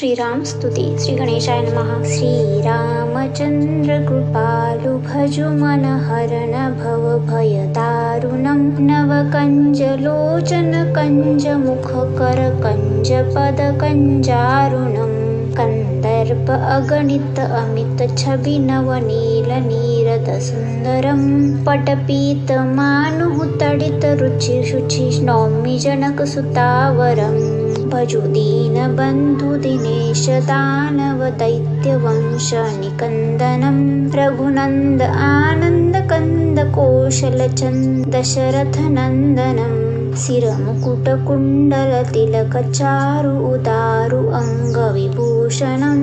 श्रीराम स्तुती श्री गणेशाय नमः। श्रीरामचंद्र कृपालु भजु मन हरण भव भय दारुणं नवकंज लोचन कंज मुख कर कंज पद कंजारुणं कंदर्प अगणित अमित छवि नवनील नीरद सुंदरं पटपीत मानुः तडित रुचि शुचि नौमि जनक सुतावरं भजु दीन बंधु दिनेश दानव दैत्य वंश निकंदनं रघुनंद आनंद कंद कौशल चंद दशरथ नंदनं सिर मुकुट कुंडल तिलक चारु उदारु अंग विभूषणं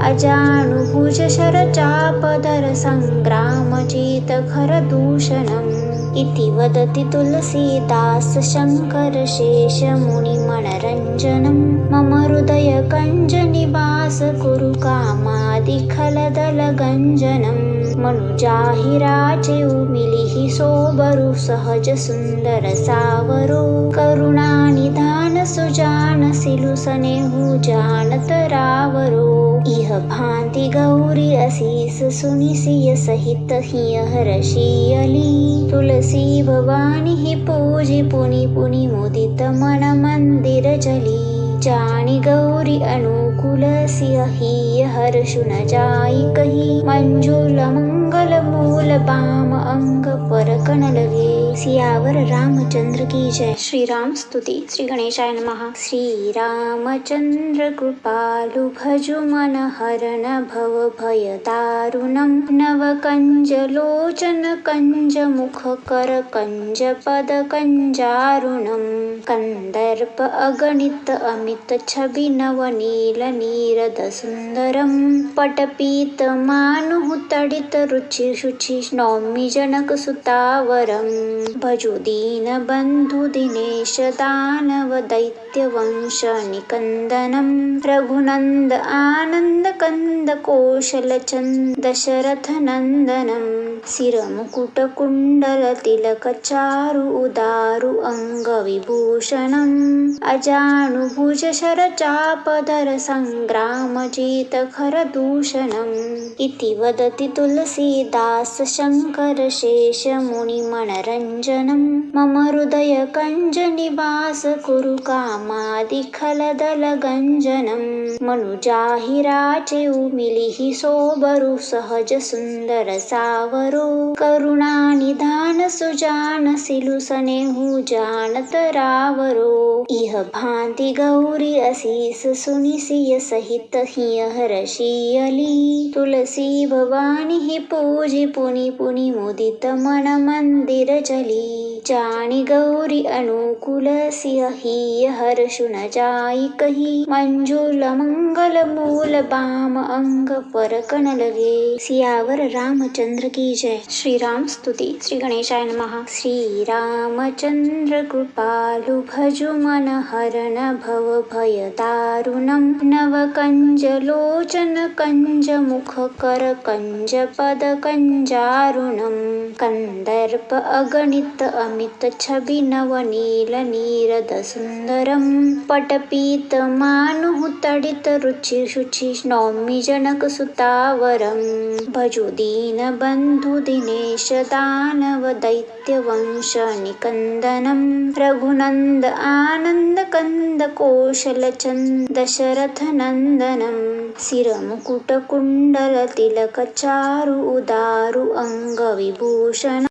अजानुभुज शर चापदर संग्राम जित खर दूषणम् इति वदति तुलसीदास शंकर शेष मुनि मनरंजनं मम हृदय कंज निवास कुरु कामादि खलदल गंजनं मनुजाहिराचे मिलिहि सोबरु सहज सुंदर सावरो करुणा निधान सुजान सिलु सनेहु जानत रावरो इह भांति गौरी असीस सुनि सिय सहित हिय हर्षियली तुलसी भवानी ही पूजी पुनि पुनि मुदित मन मंदिर जली जानी गौरी अनुकूल सिय हिय हर्षु न जाई कही मंजुल मंगल मूल बाम अंग परकन लगे। सियावर रामचंद्र की जय। श्रीराम स्तुति श्री गणेशाय नमः। श्रीरामचंद्र कृपालु भजु मन हरण भव भय दारुणं नवकंज लोचन कंज मुख कर कंज पद कंजारुणं कंदर्प अगणित अमित छवि नवनील नीरद सुंदरं पटपीत मानुः तडित रुचि शुचि नौमि जनक सुतावरं भजु दीन बंधु दिनेश दानव दैत्य वंश निकंदनं रघुनंद आनंद कंद कौशल चंद दशरथ नंदनं सिर मुकुट कुंडल तिलक चारु उदारु अंग विभूषणं अजानुभुज शर चापदर संग्राम जित खर दूषणम् इति वदति तुलसीदास शंकर शेष मुनि मनरंजनं मम हृदय कंज निवास कुरु कामादि खलदल गंजनं मनुजाहिराचे मिलिहि सोबरु सहज सुंदर सावरो करुणा निधान सुजान सिलु सनेहु जानत रावरो इह भांति गौरी असीस सुनि सिय सहित हिय हर्षियली तुलसी भवानी ही पूजी पुनि पुनि मुदित मन मंदिर जली जानी गौरी अनुकूल सिय हिय हर्षु न जाई कही मंजुल मंगल मूल बाम अंग परकन लगे। सियावर रामचंद्र की जय। श्रीराम स्तुति श्री गणेशाय नमः। श्रीरामचंद्र कृपालु भजु मन हरण भव भय दारुणं नवकंज लोचन कंज मुख कर कंज पद कंजारुणं कंदर्प अगणित अमित छवि नवनील नीरद सुंदरं पटपीत मानुः तडित रुचि शुचि नौमि जनक सुतावरं भजु दीन बंधु दिनेश दानव दैत्य वंश निकंदनं रघुनंद आनंद कंद कौशल चंद दशरथ नंदनं सिर मुकुट कुंडल तिलक चारु उदारु अंग विभूषण